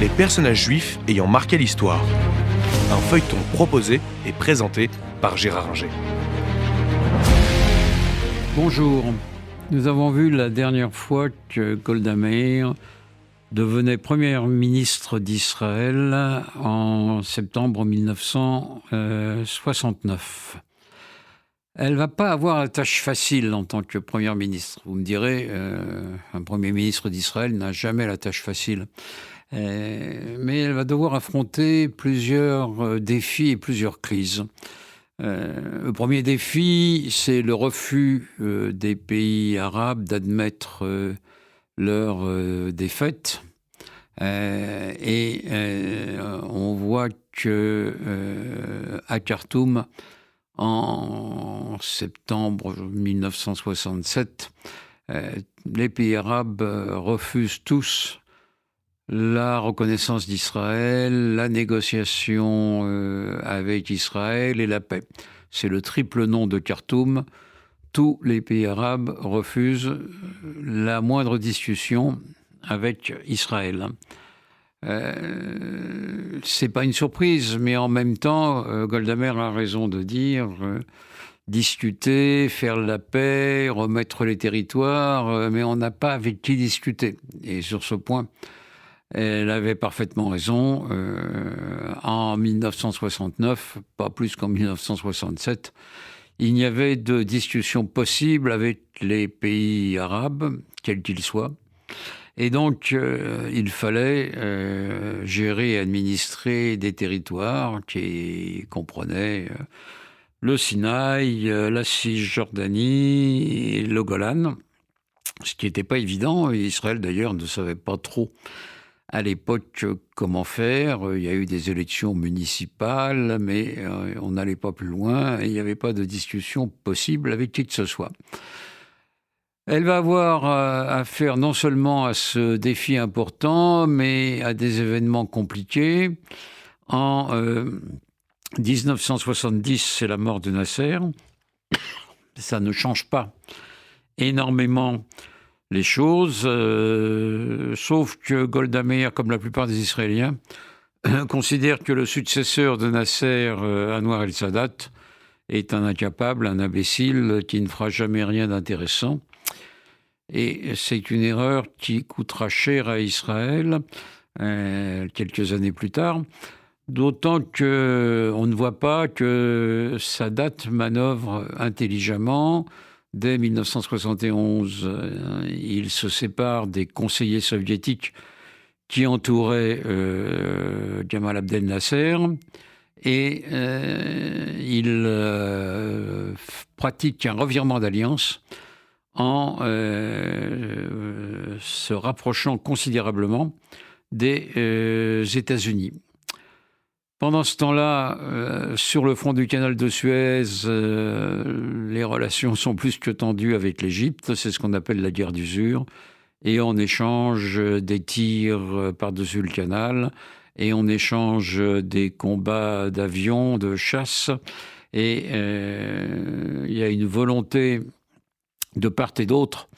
les personnages juifs ayant marqué l'histoire. Un feuilleton proposé et présenté par Gérard Inger. Bonjour. Nous avons vu la dernière fois que Golda Meir devenait première ministre d'Israël en septembre 1969. Elle ne va pas avoir la tâche facile en tant que première ministre. Vous me direz, un premier ministre d'Israël n'a jamais la tâche facile. Mais elle va devoir affronter plusieurs défis et plusieurs crises. Le premier défi, c'est le refus des pays arabes d'admettre leur défaite. On voit que à Khartoum, en septembre 1967, les pays arabes refusent tous la reconnaissance d'Israël, la négociation avec Israël et la paix. C'est le triple non de Khartoum. Tous les pays arabes refusent la moindre discussion avec Israël. C'est pas une surprise, mais en même temps, Golda Meir a raison de dire discuter, faire la paix, remettre les territoires, mais on n'a pas avec qui discuter. Et sur ce point, elle avait parfaitement raison. En 1969, pas plus qu'en 1967, il n'y avait de discussion possible avec les pays arabes, quels qu'ils soient. Et donc, il fallait gérer et administrer des territoires qui comprenaient le Sinaï, la Cisjordanie et le Golan, ce qui n'était pas évident. Israël, d'ailleurs, ne savait pas trop à l'époque comment faire. Il y a eu des élections municipales, mais on n'allait pas plus loin et il n'y avait pas de discussion possible avec qui que ce soit. Elle va avoir affaire non seulement à ce défi important, mais à des événements compliqués. En 1970, c'est la mort de Nasser. Ça ne change pas énormément les choses, sauf que Golda Meir, comme la plupart des Israéliens, considère que le successeur de Nasser, Anwar el-Sadat, est un incapable, un imbécile qui ne fera jamais rien d'intéressant. Et c'est une erreur qui coûtera cher à Israël quelques années plus tard, d'autant qu'on ne voit pas que Sadat manœuvre intelligemment. Dès 1971, il se sépare des conseillers soviétiques qui entouraient Gamal Abdel Nasser et il pratique un revirement d'alliance en se rapprochant considérablement des États-Unis. Pendant ce temps-là, sur le front du canal de Suez, les relations sont plus que tendues avec l'Égypte. C'est ce qu'on appelle la guerre d'usure. Et on échange des tirs par-dessus le canal. Et on échange des combats d'avions, de chasse. Et il y a une volonté de part et d'autre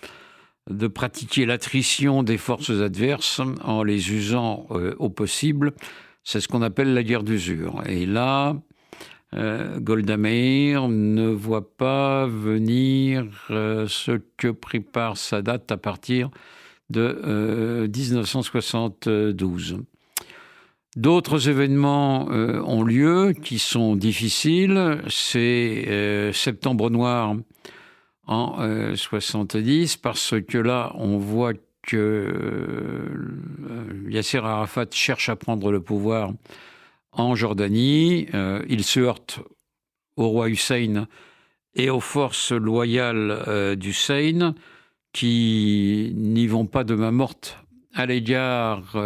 de pratiquer l'attrition des forces adverses en les usant au possible. C'est ce qu'on appelle la guerre d'usure. Et là, Golda Meir ne voit pas venir ce que prépare Sadat à partir de 1972. D'autres événements ont lieu qui sont difficiles. C'est Septembre Noir en 70, parce que là, on voit que Yasser Arafat cherche à prendre le pouvoir en Jordanie. Il se heurte au roi Hussein et aux forces loyales d'Hussein qui n'y vont pas de main morte à l'égard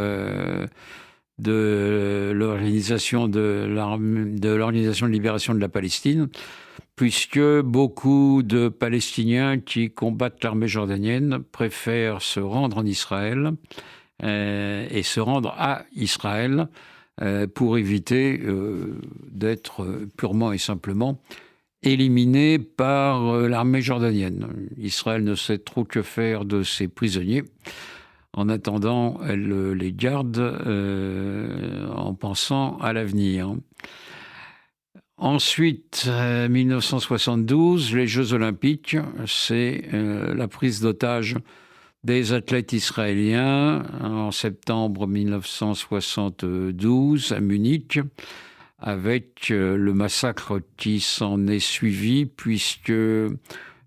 de l'organisation de libération de la Palestine, puisque beaucoup de Palestiniens qui combattent l'armée jordanienne préfèrent se rendre en Israël et se rendre à Israël pour éviter d'être purement et simplement éliminés par l'armée jordanienne. Israël ne sait trop que faire de ses prisonniers. En attendant, elle les garde en pensant à l'avenir. Ensuite, 1972, les Jeux Olympiques, c'est la prise d'otage des athlètes israéliens en septembre 1972 à Munich, avec le massacre qui s'en est suivi, puisque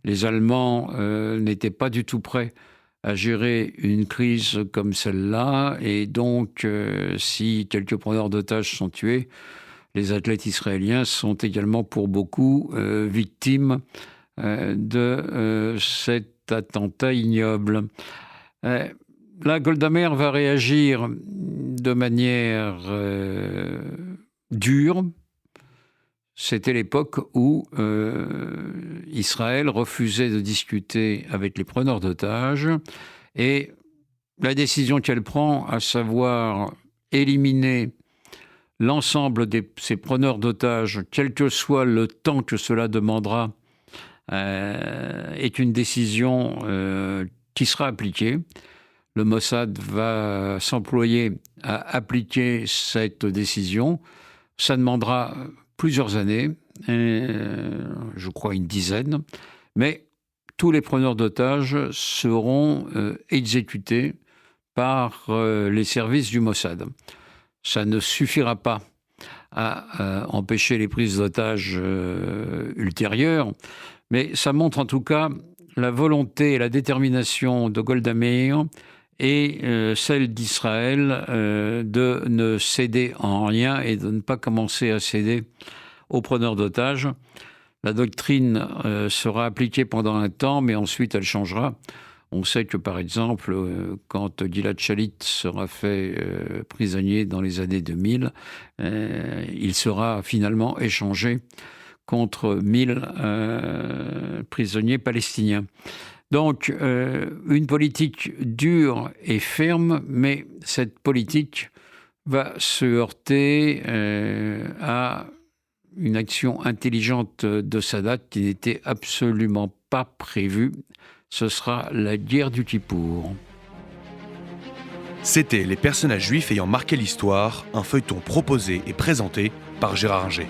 les Allemands n'étaient pas du tout prêts à gérer une crise comme celle-là. Et donc, si quelques preneurs d'otages sont tués, les athlètes israéliens sont également pour beaucoup victimes de cet attentat ignoble. Là, Golda Meir va réagir de manière dure. C'était l'époque où Israël refusait de discuter avec les preneurs d'otages, et la décision qu'elle prend, à savoir éliminer l'ensemble de ces preneurs d'otages, quel que soit le temps que cela demandera, est une décision qui sera appliquée. Le Mossad va s'employer à appliquer cette décision. Ça demandera plusieurs années, je crois une dizaine, mais tous les preneurs d'otages seront exécutés par les services du Mossad. Ça ne suffira pas à empêcher les prises d'otages ultérieures, mais ça montre en tout cas la volonté et la détermination de Golda Meir et celle d'Israël de ne céder en rien et de ne pas commencer à céder aux preneurs d'otages. La doctrine sera appliquée pendant un temps, mais ensuite elle changera. On sait que, par exemple, quand Gilad Shalit sera fait prisonnier dans les années 2000, il sera finalement échangé contre 1000 prisonniers palestiniens. Donc, une politique dure et ferme, mais cette politique va se heurter à une action intelligente de Sadat qui n'était absolument pas prévue. Ce sera la guerre du Kippour. C'était Les personnages juifs ayant marqué l'histoire, un feuilleton proposé et présenté par Gérard Inger.